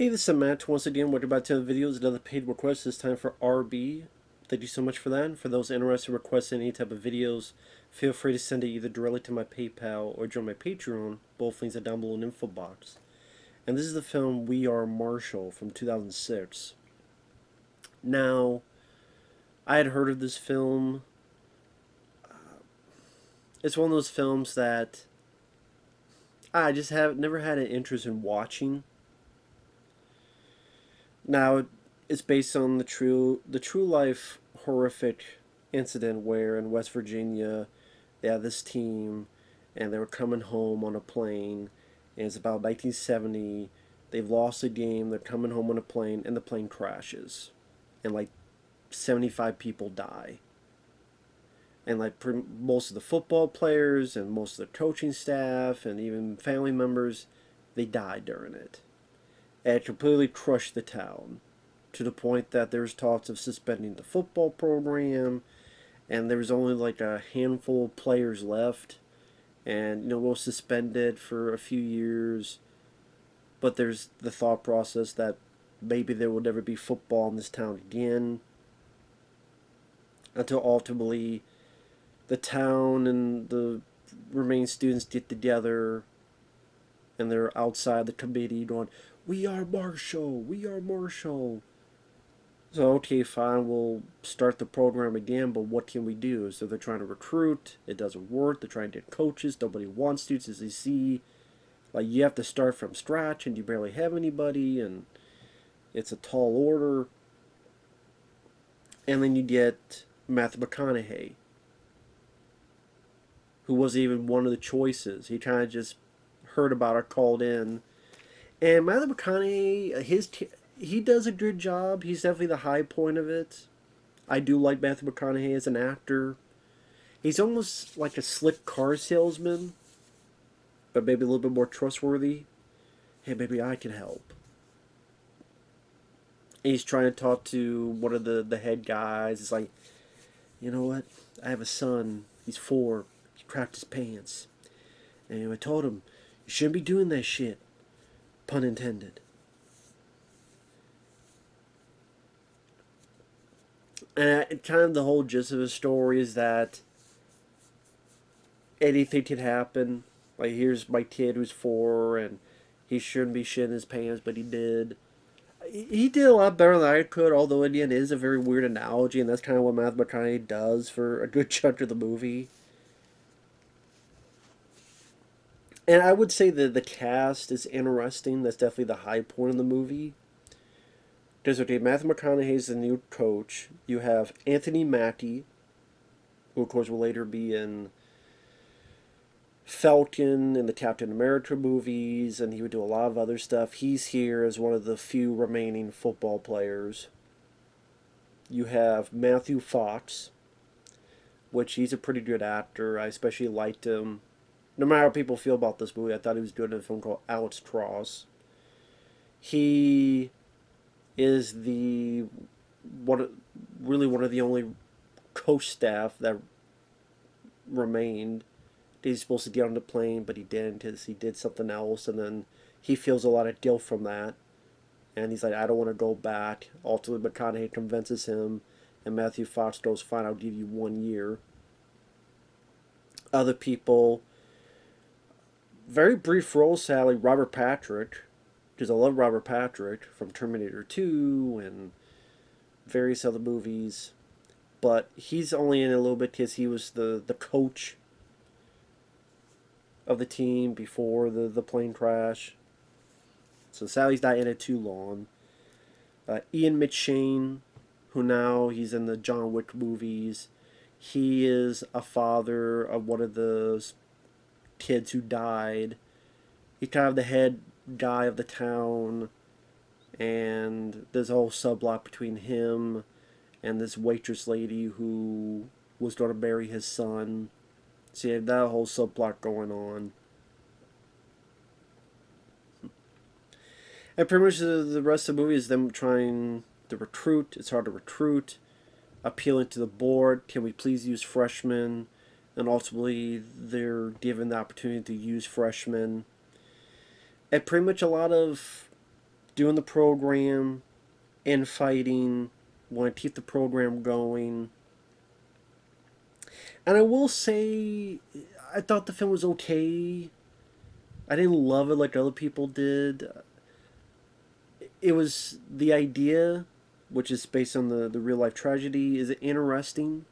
Hey, this is Matt once again. Welcome back to the videos. Another paid request, this time for RB. Thank you so much for that. And for those interested in requesting any type of videos, feel free to send it either directly to my PayPal or join my Patreon. Both links are down below in the info box. And this is the film We Are Marshall from 2006. Now, I had heard of this film. It's one of those films that I just have never had an interest in watching. Now, it's based on the true life horrific incident where in West Virginia they had this team and they were coming home on a plane, and it's about 1970. They've lost a game, they're coming home on a plane, and the plane crashes, and like 75 people die. And like most of the football players and most of the coaching staff and even family members, they died during it. And it completely crushed the town to the point that there was talks of suspending the football program, and there was only like a handful of players left, and we'll suspend it for a few years. But there's the thought process that maybe there will never be football in this town again, until ultimately the town and the remaining students get together and they're outside the committee going, "We are Marshall, we are Marshall." So, okay, fine, we'll start the program again, but what can we do? So they're trying to recruit, it doesn't work, they're trying to get coaches, nobody wants to, as they see, like, you have to start from scratch, and you barely have anybody, and it's a tall order. And then you get Matthew McConaughey, who wasn't even one of the choices. He kind of just heard about it, called in. And Matthew McConaughey, he does a good job. He's definitely the high point of it. I do like Matthew McConaughey as an actor. He's almost like a slick car salesman, but maybe a little bit more trustworthy. Hey, maybe I can help. And he's trying to talk to one of the head guys. It's like, you know what? I have a son. He's 4. He crapped his pants. And I told him, you shouldn't be doing that shit. Pun intended. And kind of the whole gist of the story is that anything can happen. Like, here's my kid who's 4, and he shouldn't be shitting his pants, but he did. He did a lot better than I could, although in the end it is a very weird analogy, and that's kind of what Matthew McConaughey does for a good chunk of the movie. And I would say that the cast is interesting. That's definitely the high point of the movie. Because, okay, Matthew McConaughey is the new coach. You have Anthony Mackie, who of course will later be in Falcon and the Captain America movies, and he would do a lot of other stuff. He's here as one of the few remaining football players. You have Matthew Fox, which he's a pretty good actor. I especially liked him. No matter how people feel about this movie, I thought he was good in a film called Alex Cross. He is really one of the only coach staff that remained. He's supposed to get on the plane, but he didn't because he did something else, and then he feels a lot of guilt from that. And he's like, I don't want to go back. Ultimately, McConaughey convinces him, and Matthew Fox goes, fine, I'll give you 1 year. Other people, very brief role, sadly, Robert Patrick, because I love Robert Patrick from Terminator 2 and various other movies, but he's only in a little bit because he was the coach of the team before the plane crash. So Sally's not in it too long. Ian McShane, who now he's in the John Wick movies, he is a father of one of the kids who died. He's kind of the head guy of the town, and there's a whole subplot between him and this waitress lady who was going to marry his son. So you have that whole subplot going on. And pretty much the rest of the movie is them trying to recruit. It's hard to recruit. Appealing to the board. Can we please use freshmen? And ultimately, they're given the opportunity to use freshmen. And pretty much a lot of doing the program, infighting, want to keep the program going. And I will say, I thought the film was okay. I didn't love it like other people did. It was the idea, which is based on the real life tragedy, is interesting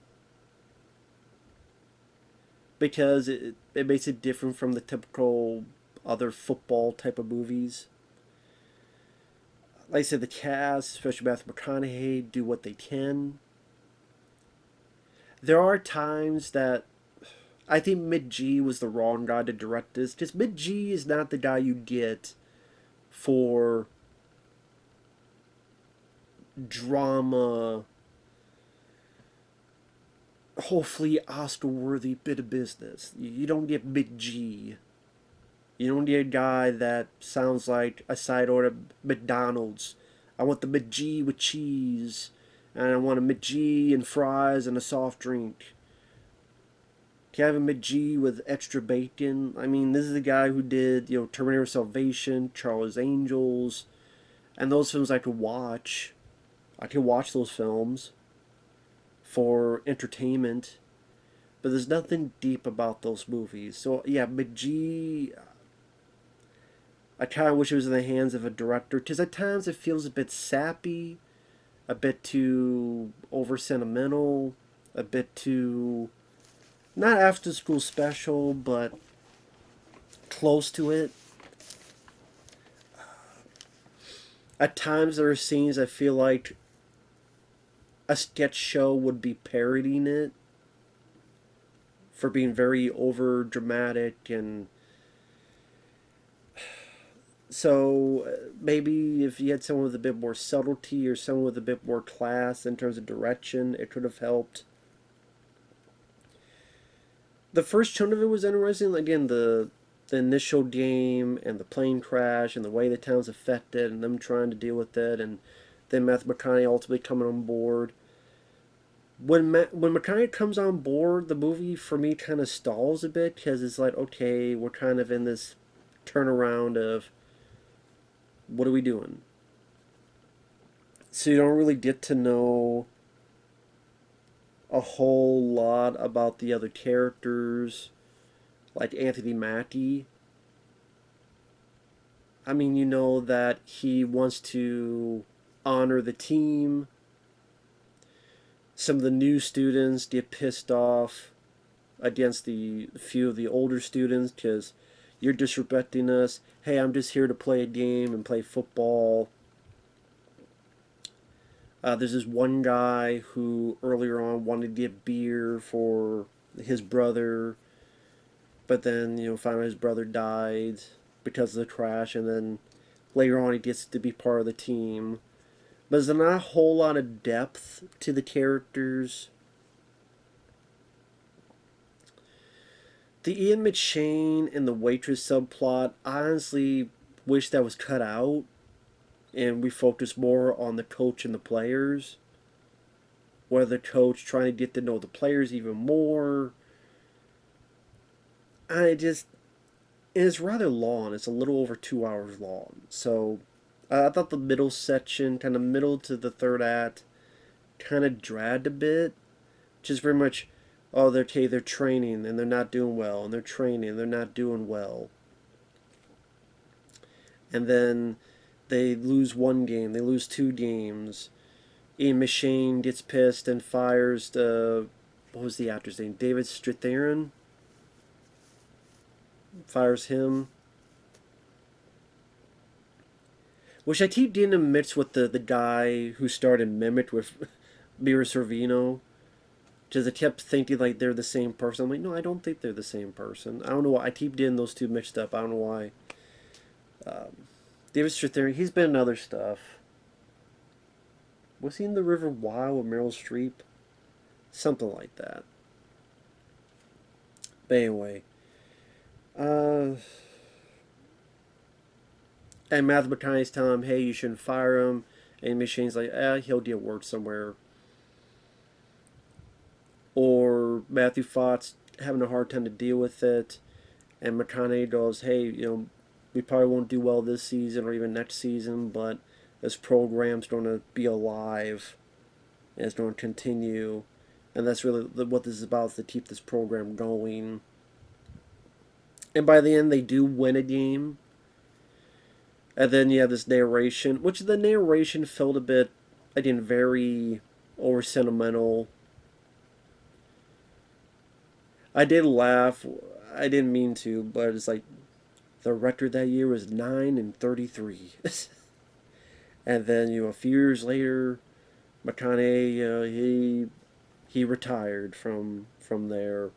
because it makes it different from the typical other football type of movies. Like I said, the cast, especially Matthew McConaughey, do what they can. There are times that I think Mid G was the wrong guy to direct this, because Mid G is not the guy you get for drama, hopefully Oscar-worthy bit of business. You don't get Mid G. You don't get a guy that sounds like a side order McDonald's. I want the Mid G with cheese, and I want a Mid G and fries and a soft drink. Can I have a Mid G with extra bacon? I mean, this is the guy who did, Terminator Salvation, Charlie's Angels, and those films I could watch. I could watch those films for entertainment, but there's nothing deep about those movies. So yeah, Mid G, I kind of wish it was in the hands of a director, because at times it feels a bit sappy, a bit too over sentimental, a bit too not after school special, but close to it. At times there are scenes I feel like a sketch show would be parodying it for being very over dramatic, and so maybe if you had someone with a bit more subtlety or someone with a bit more class in terms of direction, it could have helped. The first chunk of it was interesting. Again, the initial game and the plane crash and the way the town's affected and them trying to deal with it, and then Matthew McConaughey ultimately coming on board. When McConaughey comes on board, the movie for me kind of stalls a bit, because it's like, okay, we're kind of in this turnaround of what are we doing? So you don't really get to know a whole lot about the other characters, like Anthony Mackie. I mean, you know that he wants to honor the team. Some of the new students get pissed off against the few of the older students because you're disrespecting us. Hey, I'm just here to play a game and play football. There's this one guy who earlier on wanted to get beer for his brother, but then found out his brother died because of the crash, and then later on he gets to be part of the team. But there's not a whole lot of depth to the characters. The Ian McShane and the waitress subplot, I honestly wish that was cut out and we focus more on the coach and the players. Where the coach trying to get to know the players even more. It's rather long. It's a little over 2 hours long. So I thought the middle section, kind of middle to the third act, kind of dragged a bit. Just very much, oh, they're training and they're not doing well, and they're training and they're not doing well. And then they lose one game, they lose 2 games. Ian McShane gets pissed and fires what was the actor's name? David Strathairn. Fires him. Which I keep getting him mixed with the guy who started Mimic with Mira Sorvino. Because I kept thinking like they're the same person. I'm like, no, I don't think they're the same person. I don't know why. I keep getting those two mixed up. I don't know why. David Strathairn, he's been in other stuff. Was he in The River Wild with Meryl Streep? Something like that. But anyway. And Matthew McConaughey's telling him, hey, you shouldn't fire him. And McShane's like, he'll get work somewhere. Or Matthew Fox having a hard time to deal with it. And McConaughey goes, hey, we we probably won't do well this season or even next season, but this program's going to be alive and it's going to continue. And that's really what this is about, is to keep this program going. And by the end, they do win a game. And then you have this narration, which the narration felt a bit, again, very over sentimental. I did laugh. I didn't mean to, but it's like the record that year was 9-33. And then, a few years later, McConaughey, he retired from there.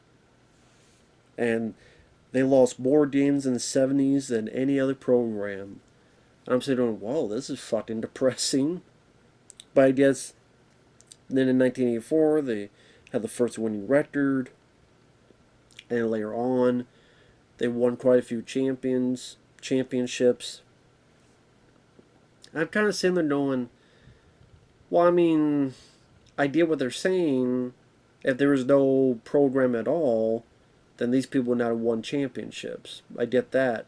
And they lost more games in the 70s than any other program. And I'm sitting whoa, this is fucking depressing. But I guess then in 1984, they had the first winning record. And later on, they won quite a few championships. I'm kind of sitting there going, well, I mean, I get what they're saying. If there was no program at all, then these people would not have won championships. I get that.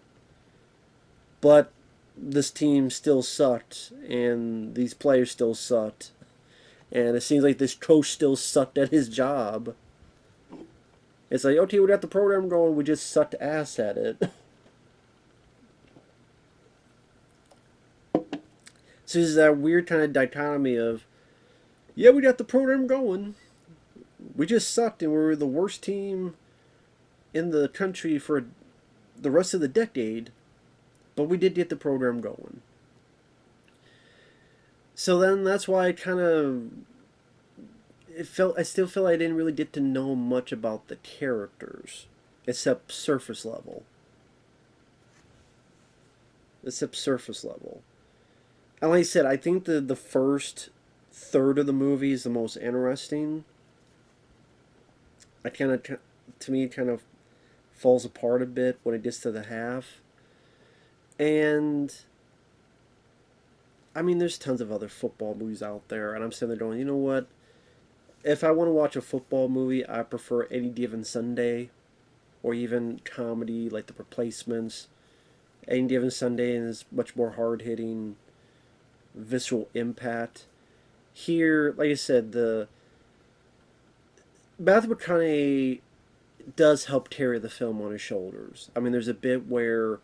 But this team still sucked, and these players still sucked. And it seems like this coach still sucked at his job. It's like, okay, we got the program going, we just sucked ass at it. So there's that weird kind of dichotomy of, yeah, we got the program going, we just sucked and we were the worst team in the country for the rest of the decade, but we did get the program going. So then that's why I still feel I didn't really get to know much about the characters, except surface level. And like I said, I think the first third of the movie is the most interesting. To me, it kind of falls apart a bit when it gets to the half. And I mean, there's tons of other football movies out there, and I'm sitting there going, you know what? If I want to watch a football movie, I prefer Any Given Sunday, or even comedy like The Replacements. Any Given Sunday is much more hard-hitting, visceral impact. Here, like I said, the Matthew McConaughey does help carry the film on his shoulders. I mean, there's a bit where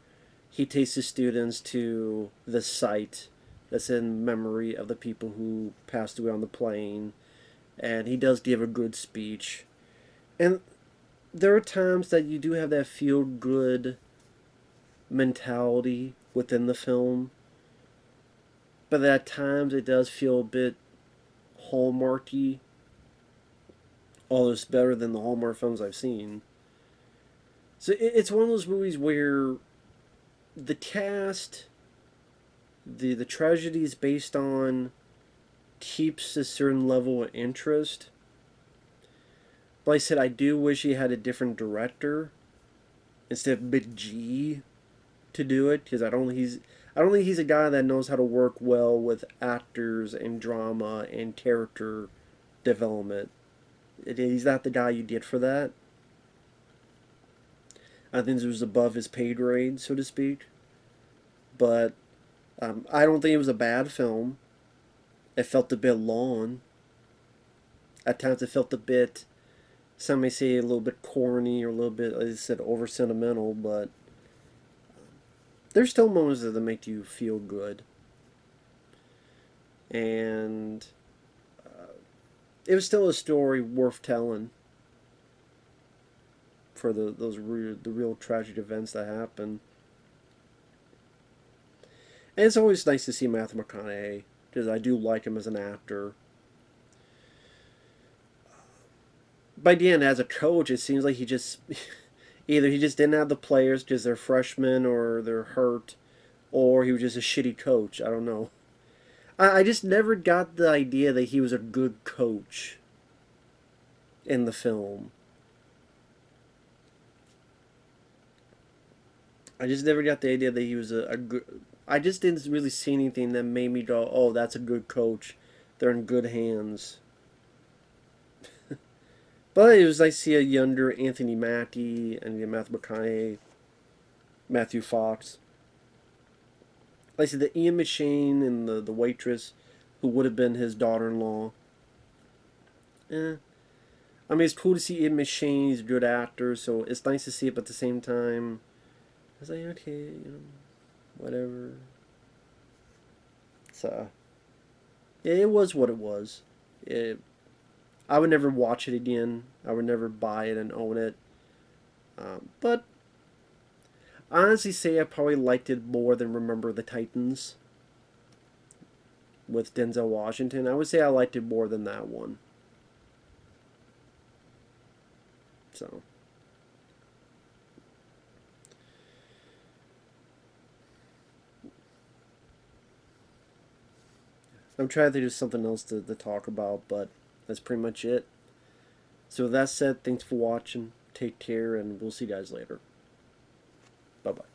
he takes his students to the site that's in memory of the people who passed away on the plane, and he does give a good speech. And there are times that you do have that feel-good mentality within the film, but at times it does feel a bit Hallmarky, although it's better than the Hallmark films I've seen. So it's one of those movies where the cast, the tragedy is based on, keeps a certain level of interest. But like I said, I do wish he had a different director instead of Big G to do it, because I don't think he's a guy that knows how to work well with actors and drama and character development. He's not the guy you get for that. I think it was above his pay grade, so to speak. But I don't think it was a bad film. It felt a bit long. At times it felt a bit, some may say a little bit corny or a little bit, as I said, over sentimental, but there's still moments that make you feel good. And it was still a story worth telling for the real tragic events that happen. And it's always nice to see Matthew McConaughey, because I do like him as an actor. By the end, as a coach, it seems like he just either he just didn't have the players because they're freshmen or they're hurt, or he was just a shitty coach. I don't know. I just never got the idea that he was a good coach in the film. I just never got the idea that he was a good... I just didn't really see anything that made me go, oh, that's a good coach. They're in good hands. But it was nice to see a younger Anthony Mackie and Matthew McConaughey, Matthew Fox. like I said, the Ian McShane and the waitress, who would have been his daughter-in-law. Eh. I mean, it's cool to see Ian McShane. He's a good actor, so it's nice to see it. But at the same time, I was like, okay, whatever. So, yeah, it was what it was. I would never watch it again. I would never buy it and own it. But I honestly say I probably liked it more than Remember the Titans with Denzel Washington. I would say I liked it more than that one. So. I'm trying to think of something else to talk about, but that's pretty much it. So with that said, thanks for watching. Take care, and we'll see you guys later. Bye-bye.